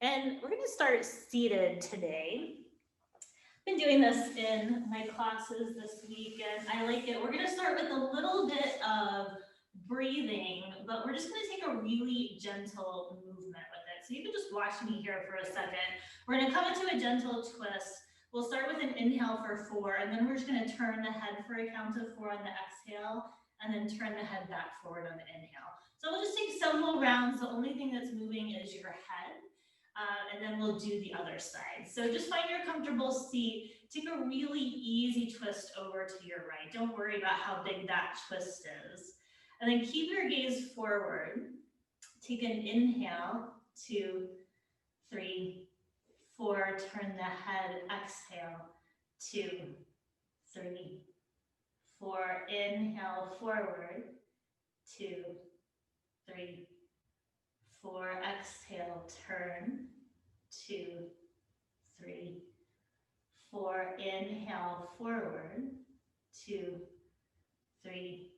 And we're going to start seated today. I've been doing this in my classes this week, and I like it. We're going to start with a little bit of breathing, but we're just going to take a really gentle movement with it. So you can just watch me here for a second. We're going to come into a gentle twist. We'll start with an inhale for 4, and then we're just going to turn the head for a count of 4 on the exhale, and then turn the head back forward on the inhale. So we'll just take several rounds. The only thing that's moving is your head. And then we'll do the other side. So just find your comfortable seat. Take a really easy twist over to your right. Don't worry about how big that twist is. And then keep your gaze forward. Take an inhale, 2, 3, 4. Turn the head, exhale, 2, 3, 4. Inhale forward, 2, 3, 4. Exhale, turn, 2, 3, 4. Inhale forward, 2, 3,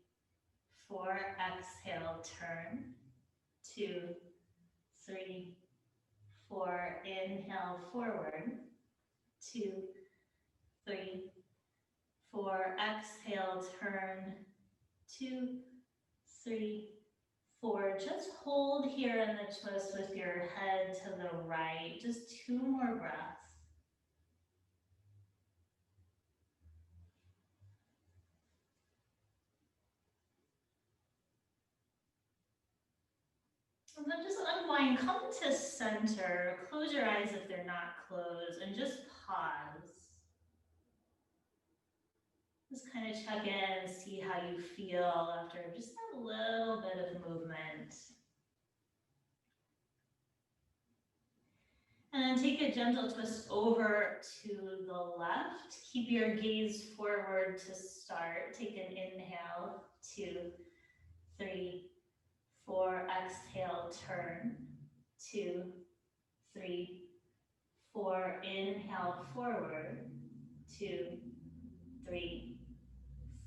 4. Exhale, turn, 2, 3, 4. Inhale forward, 2, 3, 4. Exhale, turn, 2, 3, 4. Just hold here in the twist with your head to the right. Just 2 more breaths. And then just unwind, come to center, close your eyes if they're not closed, and just pause. Just kind of check in, see how you feel after just a little bit of movement. And then take a gentle twist over to the left. Keep your gaze forward to start. Take an inhale, 2, 3, 4. Exhale, turn, 2, 3, 4. Inhale forward, 2, 3,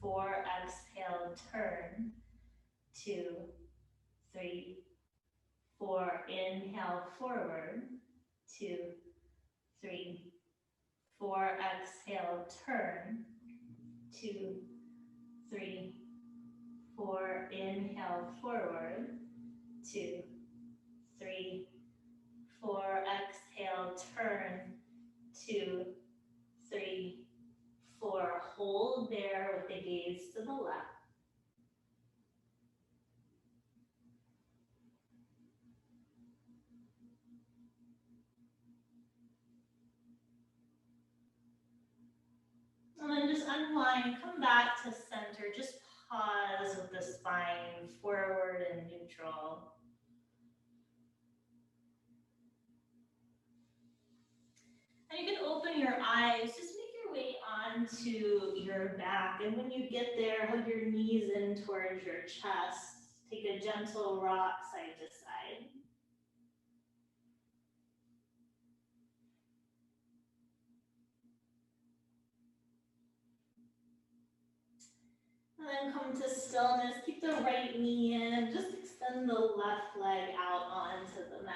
4. Exhale, turn, 2, 3, 4. Inhale forward, 2, 3, 4. Exhale, turn, 2, 3, 4. Inhale forward, 2, 3, 4. Exhale, turn, 2, 3, 4. Hold there with the gaze to the left. And then just unwind, come back to center, just pause with the spine forward and neutral. And you can open your eyes, just make your way onto your back. And when you get there, hug your knees in towards your chest. Take a gentle rock side to side. And then come to stillness. Keep the right knee in. Just extend the left leg out onto the mat.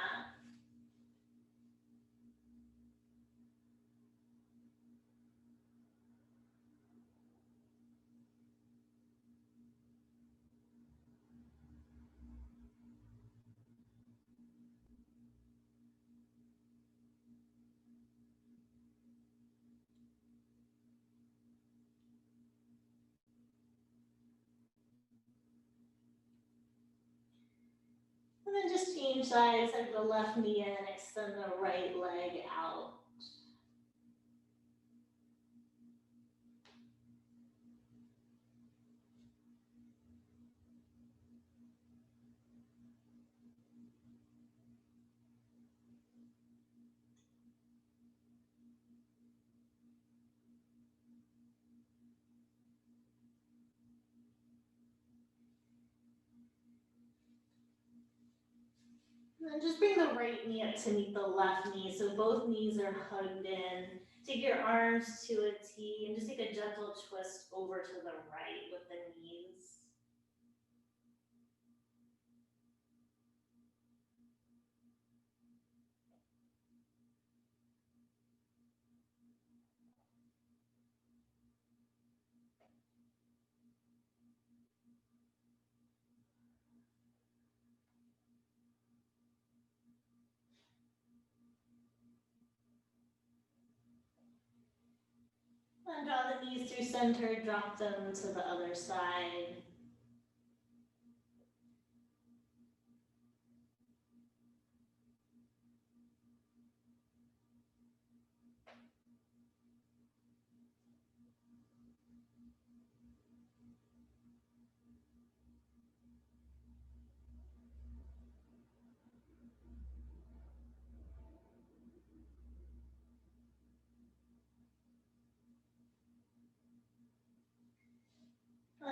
And then just change sides, have the left knee in, extend the right leg out. And then just bring the right knee up to meet the left knee, so both knees are hugged in. Take your arms to a T and just take a gentle twist over to the right with the knees. And draw the knees through center, drop them to the other side.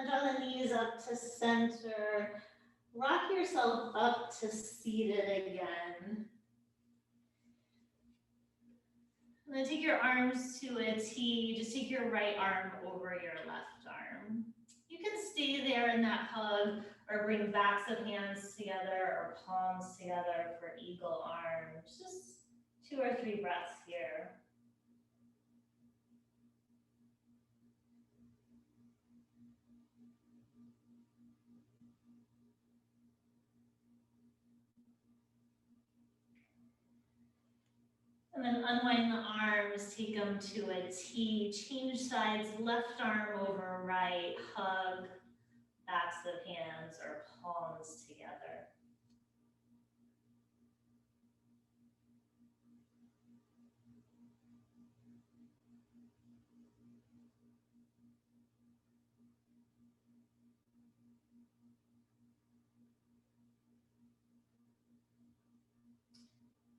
Draw the knees up to center. Rock yourself up to seated again. And then take your arms to a T. Just take your right arm over your left arm. You can stay there in that hug or bring backs of hands together or palms together for eagle arms. Just 2 or 3 breaths here. And then unwind the arms, take them to a T, change sides, left arm over right, hug, backs of hands or palms together.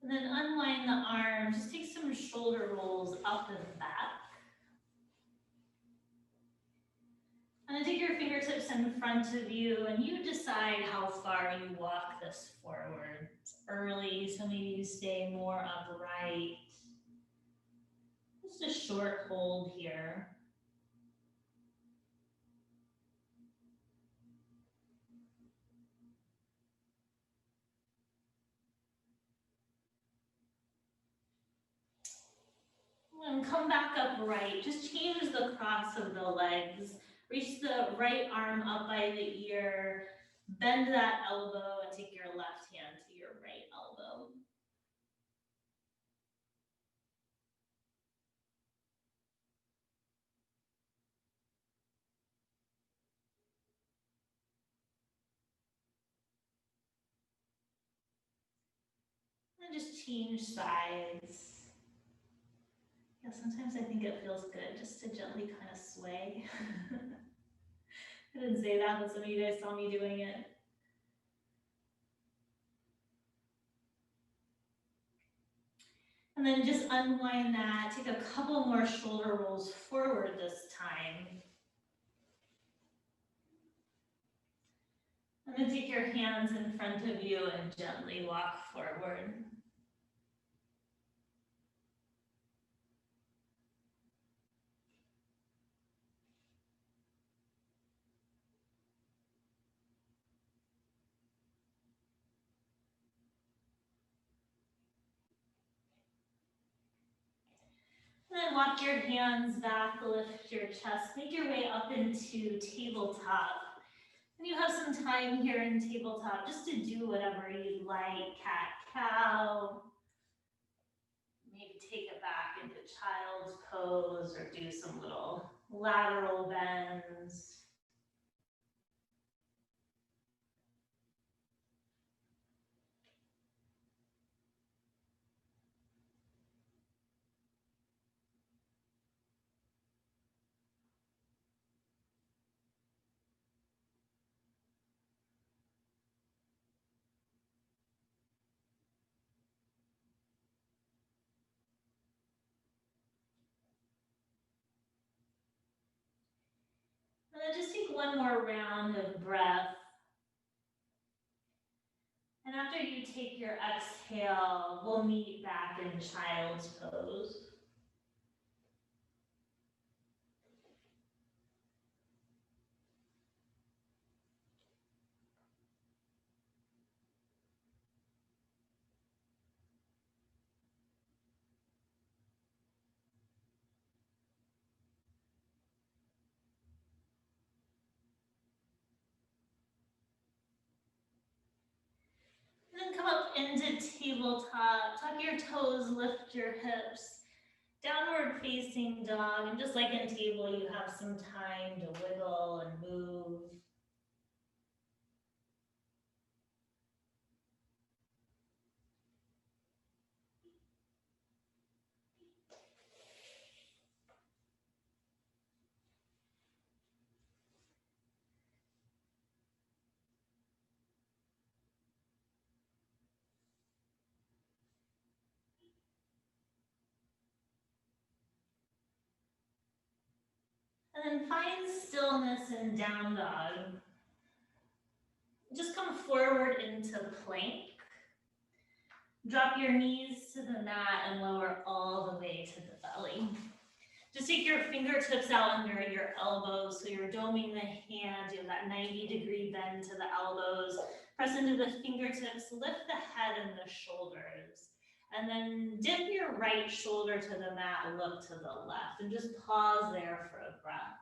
And then unwind the arms, just take some shoulder rolls up and back. And then take your fingertips in front of you and you decide how far you walk this forward. It's early, so maybe you stay more upright. Just a short hold here. And come back upright. Just change the cross of the legs. Reach the right arm up by the ear. Bend that elbow and take your left hand to your right elbow. And just change sides. Yeah, sometimes I think it feels good just to gently kind of sway. I didn't say that, but some of you guys saw me doing it. And then just unwind that. Take a couple more shoulder rolls forward this time. And then take your hands in front of you and gently walk forward. And then walk your hands back, lift your chest, make your way up into tabletop. And you have some time here in tabletop just to do whatever you'd like, cat-cow. Maybe take it back into child's pose or do some little lateral bends. And then just take one more round of breath. And after you take your exhale, we'll meet back in child's pose. And then come up into tabletop, tuck your toes, lift your hips. Downward facing dog, and just like in table, you have some time to wiggle and move. And then find stillness in down dog. Just come forward into plank. Drop your knees to the mat and lower all the way to the belly. Just take your fingertips out under your elbows, so you're doming the hands, you have that 90-degree bend to the elbows. Press into the fingertips, lift the head and the shoulders. And then dip your right shoulder to the mat and look to the left. And just pause there for a breath.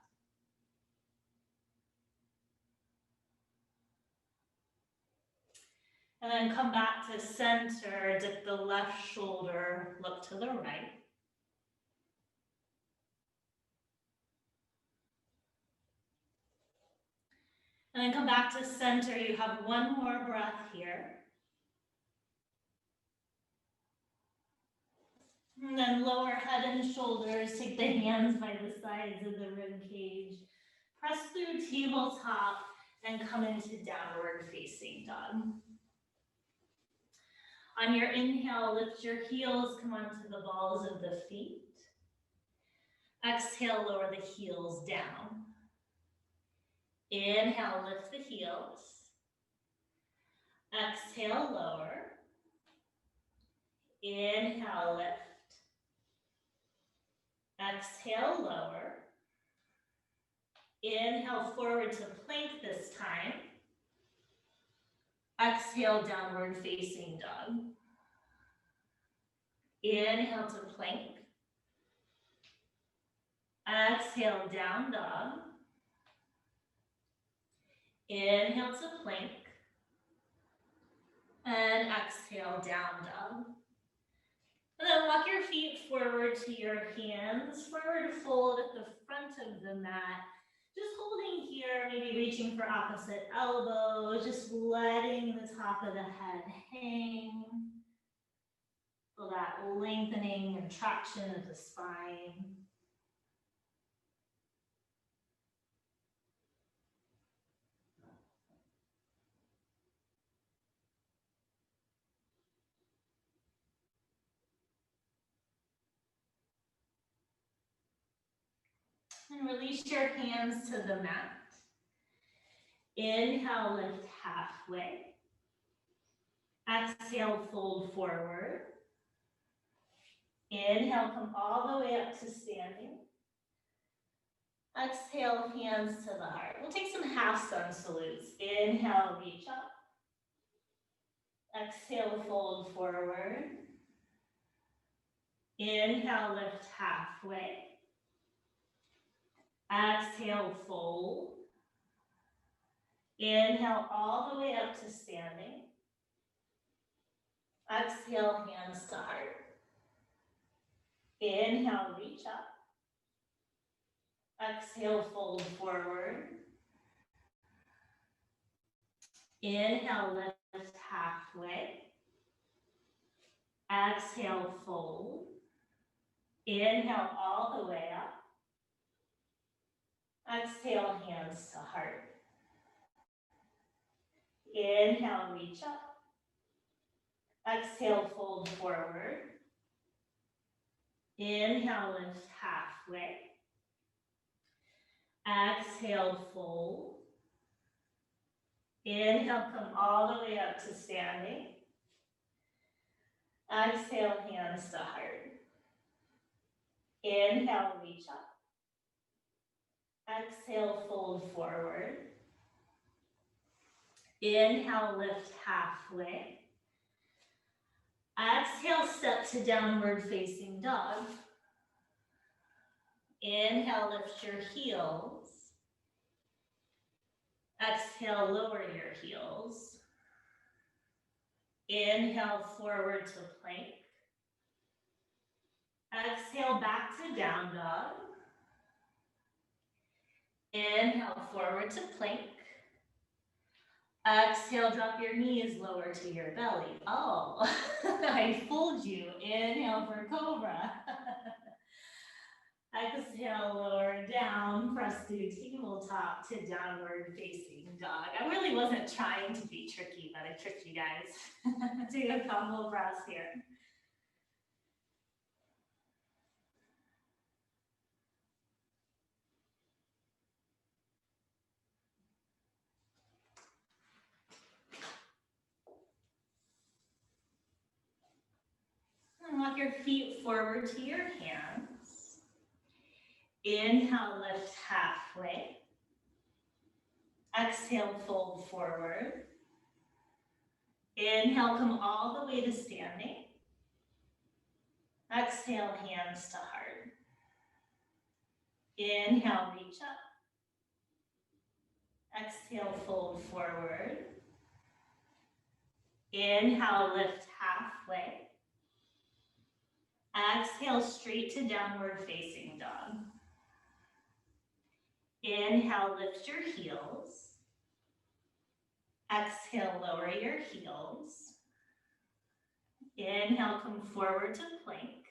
And then come back to center, dip the left shoulder, look to the right. And then come back to center. You have one more breath here. And then lower head and shoulders, take the hands by the sides of the rib cage. Press through tabletop and come into downward facing dog. On your inhale, lift your heels, come onto the balls of the feet. Exhale, lower the heels down. Inhale, lift the heels. Exhale, lower. Inhale, lift. Exhale, lower. Inhale, forward to plank this time. Exhale, downward facing dog. Inhale to plank. Exhale, down dog. Inhale to plank. And exhale, down dog. And then walk your feet forward to your hands. Forward fold at the front of the mat. Just holding here, maybe reaching for opposite elbow, just letting the top of the head hang. Feel that lengthening and traction of the spine. And release your hands to the mat. Inhale, lift halfway. Exhale, fold forward. Inhale, come all the way up to standing. Exhale, hands to the heart. We'll take some half sun salutes. Inhale, reach up. Exhale, fold forward. Inhale, lift halfway. Exhale, fold. Inhale all the way up to standing. Exhale, hands to heart. Inhale, reach up. Exhale, fold forward. Inhale, lift halfway. Exhale, fold. Inhale all the way up. Exhale, hands to heart. Inhale, reach up. Exhale, fold forward. Inhale, lift halfway. Exhale, fold. Inhale, come all the way up to standing. Exhale, hands to heart. Inhale, reach up. Exhale, fold forward. Inhale, lift halfway. Exhale, step to downward facing dog. Inhale, lift your heels. Exhale, lower your heels. Inhale, forward to plank. Exhale, Exhale, back to down dog. Inhale, forward to plank. Exhale, drop your knees lower to your belly. Oh, I fooled you. Inhale for cobra. Exhale, lower down, press through tabletop to downward facing dog. I really wasn't trying to be tricky, but I tricked you guys. Do a couple breaths here. And walk your feet forward to your hands. Inhale, lift halfway. Exhale, fold forward. Inhale, come all the way to standing. Exhale, hands to heart. Inhale, reach up. Exhale, fold forward. Inhale, lift halfway. Exhale, straight to downward facing dog. Inhale, lift your heels. Exhale, lower your heels. Inhale, come forward to plank.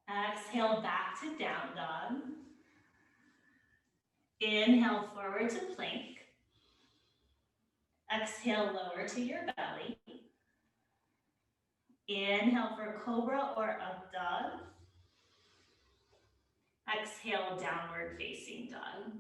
Exhale, back to down dog. Inhale, forward to plank. Exhale, lower to your belly. Inhale for cobra or up dog. Exhale, downward facing dog.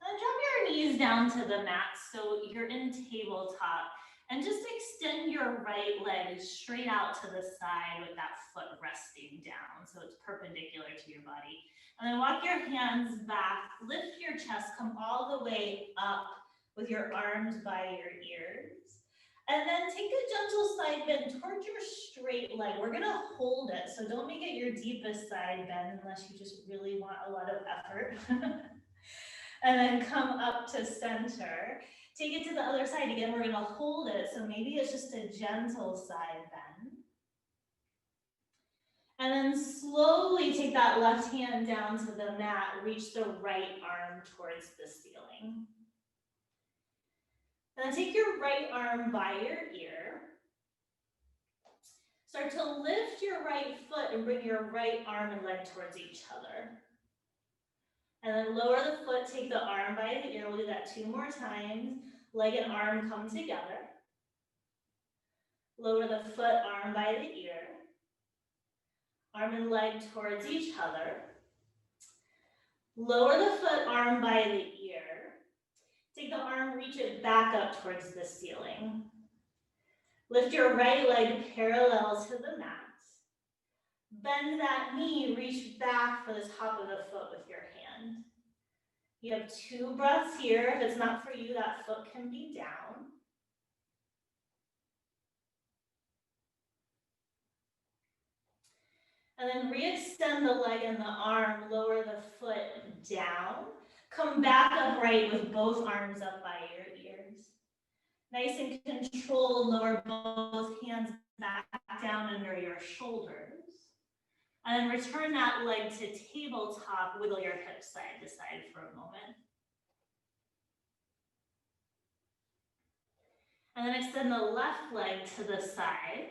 Then drop your knees down to the mat so you're in tabletop. And just extend your right leg straight out to the side with that foot resting down so it's perpendicular to your body. And then walk your hands back, lift your chest, come all the way up with your arms by your ears. And then take a gentle side bend towards your straight leg. We're gonna hold it, so don't make it your deepest side bend unless you just really want a lot of effort. And then come up to center. Take it to the other side. Again, we're gonna hold it, so maybe it's just a gentle side bend. And then slowly take that left hand down to the mat, reach the right arm towards the ceiling. And then take your right arm by your ear. Start to lift your right foot and bring your right arm and leg towards each other. And then lower the foot, take the arm by the ear. We'll do that 2 more times. Leg and arm come together. Lower the foot, arm by the ear. Arm and leg towards each other. Lower the foot, arm by the ear. Take the arm, reach it back up towards the ceiling. Lift your right leg parallel to the mat. Bend that knee, reach back for the top of the foot with your hand. You have 2 breaths here. If it's not for you, that foot can be down. And then re-extend the leg and the arm, lower the foot down. Come back upright with both arms up by your ears. Nice and controlled, lower both hands back down under your shoulders. And then return that leg to tabletop, wiggle your hips side to side for a moment. And then extend the left leg to the side.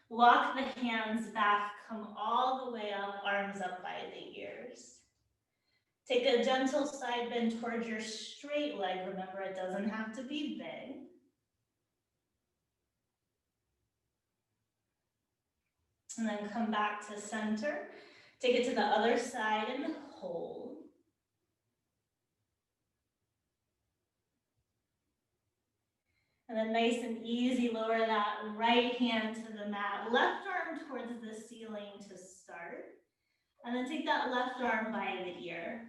Walk the hands back, come all the way up, arms up by the ears. Take a gentle side bend towards your straight leg. Remember, it doesn't have to be big. And then come back to center. Take it to the other side and hold. And then nice and easy, lower that right hand to the mat. Left arm towards the ceiling to start. And then take that left arm by the ear.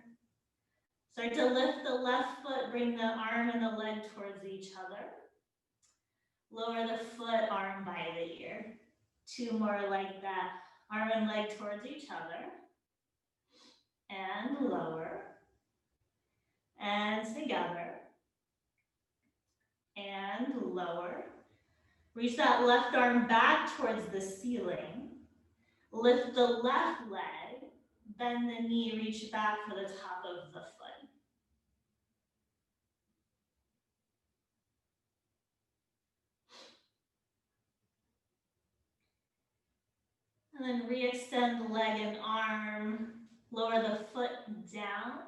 Start to lift the left foot, bring the arm and the leg towards each other. Lower the foot, arm by the ear. 2 more like that. Arm and leg towards each other. and lower, and together, and lower. Reach that left arm back towards the ceiling. Lift the left leg, bend the knee, reach back for the top of the foot. And then re-extend the leg and arm, lower the foot down.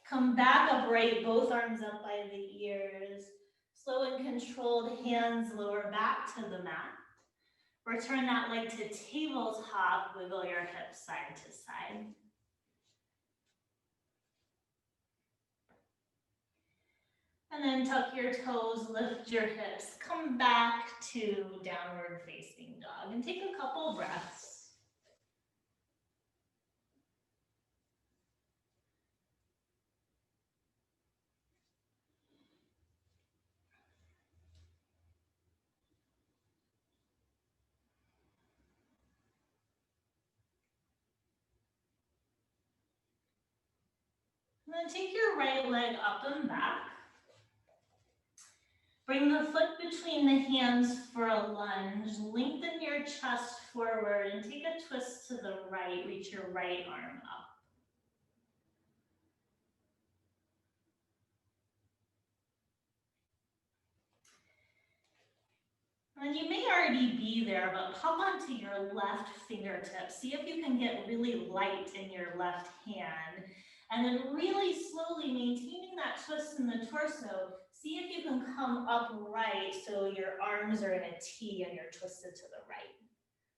Come back upright, both arms up by the ears. Slow and controlled hands lower back to the mat. Return that leg to tabletop, wiggle your hips side to side. And then tuck your toes, lift your hips, come back to downward facing dog and take a couple breaths. And then take your right leg up and back. Bring the foot between the hands for a lunge. Lengthen your chest forward and take a twist to the right. Reach your right arm up. And you may already be there, but pop onto your left fingertip. See if you can get really light in your left hand. And then really slowly maintaining that twist in the torso, see if you can come upright so your arms are in a T and you're twisted to the right.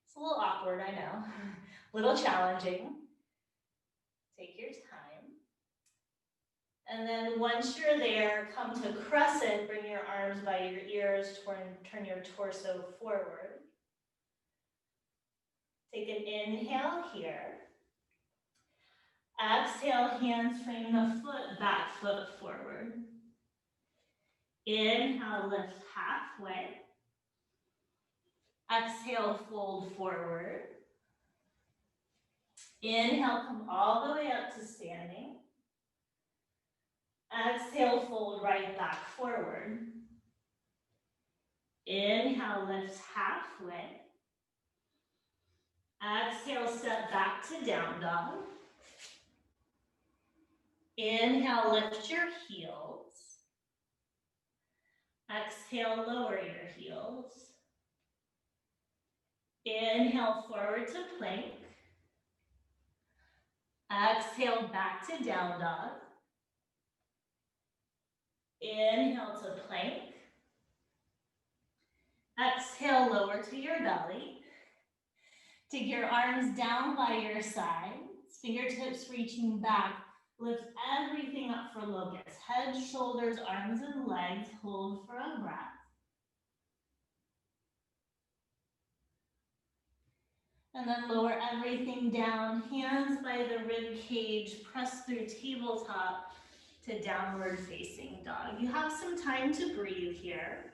It's a little awkward, I know. A little challenging. Take your time. And then once you're there, come to crescent, bring your arms by your ears, turn your torso forward. Take an inhale here. Exhale, hands frame the foot, back foot forward. Inhale, lift halfway. Exhale, fold forward. Inhale, come all the way up to standing. Exhale, fold right back forward. Inhale, lift halfway. Exhale, step back to down dog. Inhale, lift your heels. Exhale, lower your heels. Inhale, forward to plank. Exhale, back to down dog. Inhale to plank. Exhale, lower to your belly. Take your arms down by your sides, fingertips reaching back. Lift everything up for locust. Head, shoulders, arms, and legs. Hold for a breath. And then lower everything down. Hands by the rib cage. Press through tabletop to downward facing dog. You have some time to breathe here.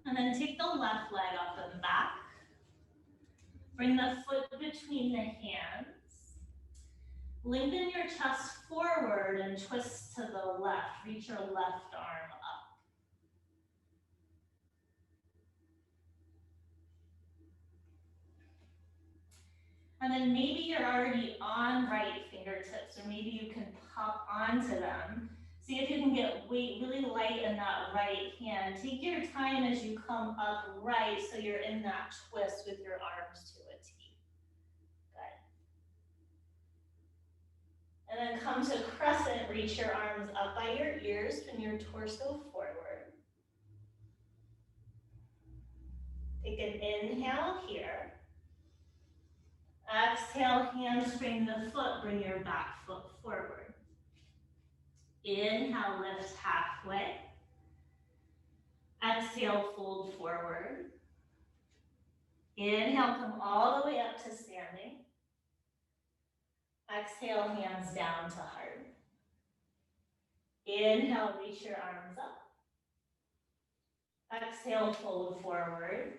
And then take the left leg up and back. Bring the foot between the hands. Lengthen your chest forward and twist to the left. Reach your left arm up. And then maybe you're already on right fingertips, or maybe you can pop onto them. See if you can get weight really light in that right hand. Take your time as you come up right so you're in that twist with your arms to a T. Good. And then come to crescent, reach your arms up by your ears and your torso forward. Take an inhale here. Exhale, hands frame the foot, bring your back foot forward. Inhale, lift halfway. Exhale, fold forward. Inhale, come all the way up to standing. Exhale, hands down to heart. Inhale, reach your arms up. Exhale, fold forward.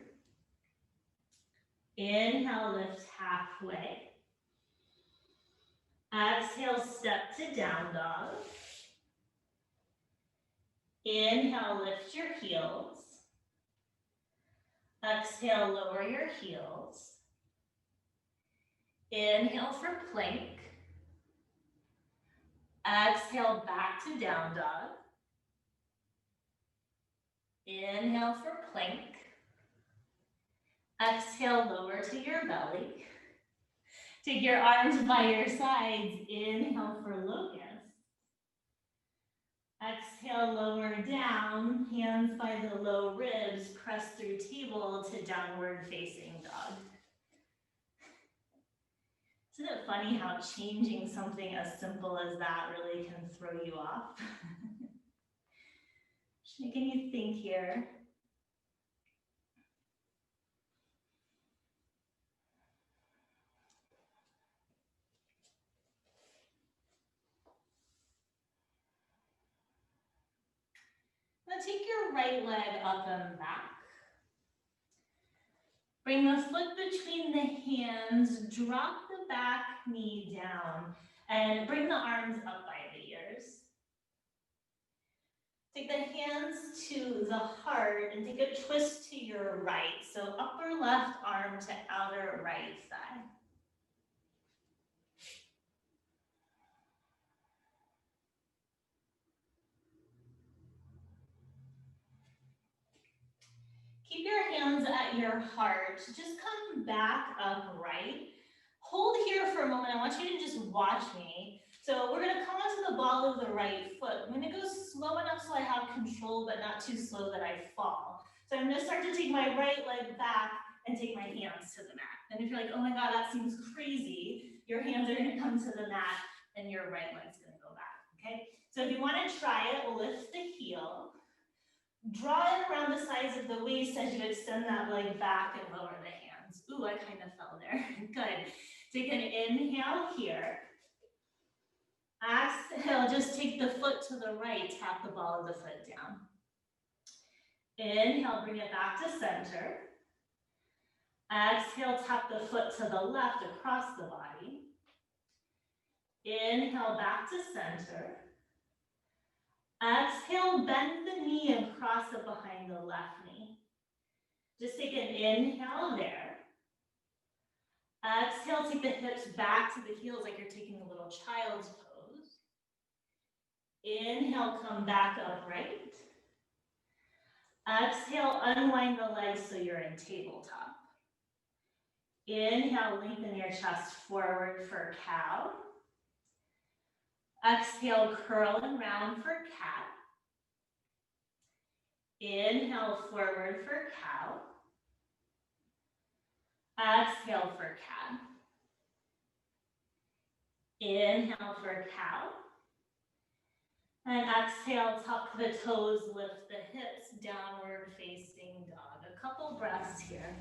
Inhale, lift halfway. Exhale, step to down dog. Inhale, lift your heels. Exhale, lower your heels. Inhale for plank. Exhale, back to down dog. Inhale for plank. Exhale, lower to your belly. Take your arms by your sides. Inhale for locust. Exhale, lower down, hands by the low ribs, press through table to downward facing dog. Isn't it funny how changing something as simple as that really can throw you off? Just making you think here. Now take your right leg up and back. Bring the foot between the hands, drop the back knee down, and bring the arms up by the ears. Take the hands to the heart and take a twist to your right. So upper left arm to outer right thigh. Keep your hands at your heart. Just come back upright. Hold here for a moment. I want you to just watch me. So we're gonna come onto the ball of the right foot. I'm gonna go slow enough so I have control, but not too slow that I fall. So I'm gonna start to take my right leg back and take my hands to the mat. And if you're like, oh my God, that seems crazy, your hands are gonna come to the mat and your right leg's gonna go back, okay? So if you wanna try it, lift the heel. Draw it around the sides of the waist as you extend that leg back and lower the hands. Ooh, I kind of fell there. Good. Take an inhale here. Exhale, just take the foot to the right, tap the ball of the foot down. Inhale, bring it back to center. Exhale, tap the foot to the left across the body. Inhale, back to center. Exhale, bend the knee and cross it behind the left knee. Just take an inhale there. Exhale, take the hips back to the heels like you're taking a little child's pose. Inhale, come back upright. Exhale, unwind the legs so you're in tabletop. Inhale, lengthen your chest forward for cow. Exhale, curl and round for cat. Inhale, forward for cow. Exhale for cat. Inhale for cow. And exhale, tuck the toes, lift the hips, downward facing dog. A couple breaths here.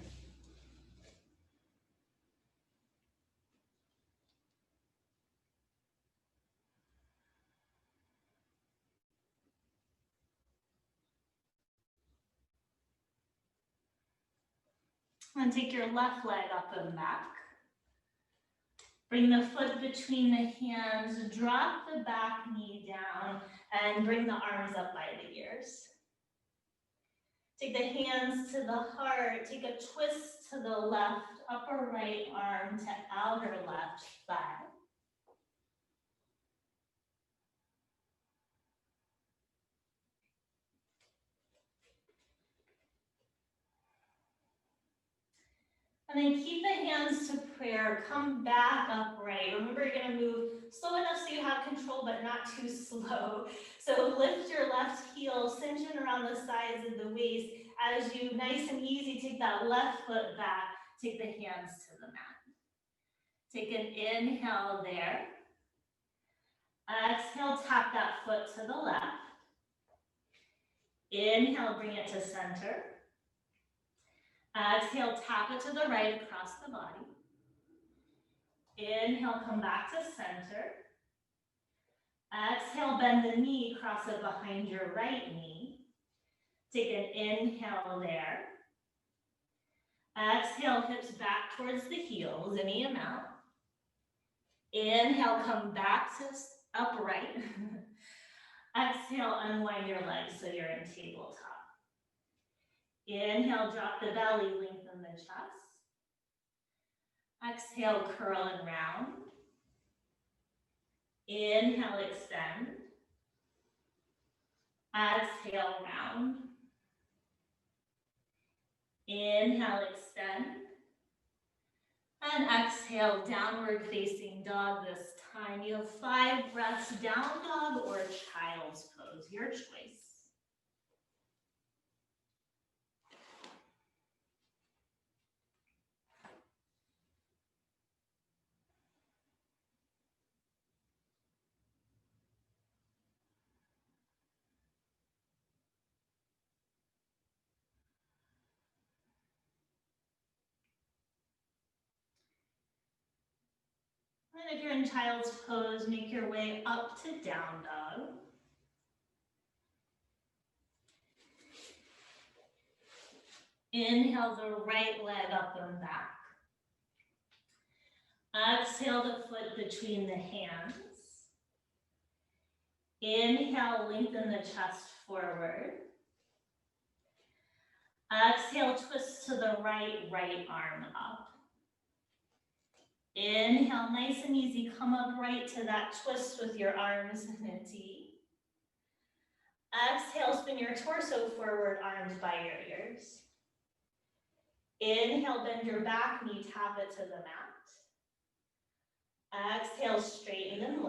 And take your left leg up and back. Bring the foot between the hands, drop the back knee down, and bring the arms up by the ears. Take the hands to the heart, take a twist to the left, upper right arm to outer left thigh. And then keep the hands to prayer, come back upright. Remember, you're gonna move slow enough so you have control, but not too slow. So lift your left heel, cinch in around the sides of the waist. As you, nice and easy, take that left foot back, take the hands to the mat. Take an inhale there. Exhale, tap that foot to the left. Inhale, bring it to center. Exhale, tap it to the right across the body. Inhale, come back to center. Exhale, bend the knee, cross it behind your right knee. Take an inhale there. Exhale, hips back towards the heels, any amount. Inhale, come back to upright. Exhale, unwind your legs so you're in tabletop. Inhale, drop the belly, lengthen the chest. Exhale, curl and round. Inhale, extend. Exhale, round. Inhale, extend. And exhale, downward facing dog this time. You have 5 breaths, down dog or child's pose, your choice. And if you're in child's pose, make your way up to down dog. Inhale the right leg up and back. Exhale the foot between the hands. Inhale, lengthen the chest forward. Exhale, twist to the right, right arm up. Inhale, nice and easy, come upright to that twist with your arms in a T. Exhale, spin your torso forward, arms by your ears. Inhale, bend your back knee, tap it to the mat. Exhale, straighten and lift.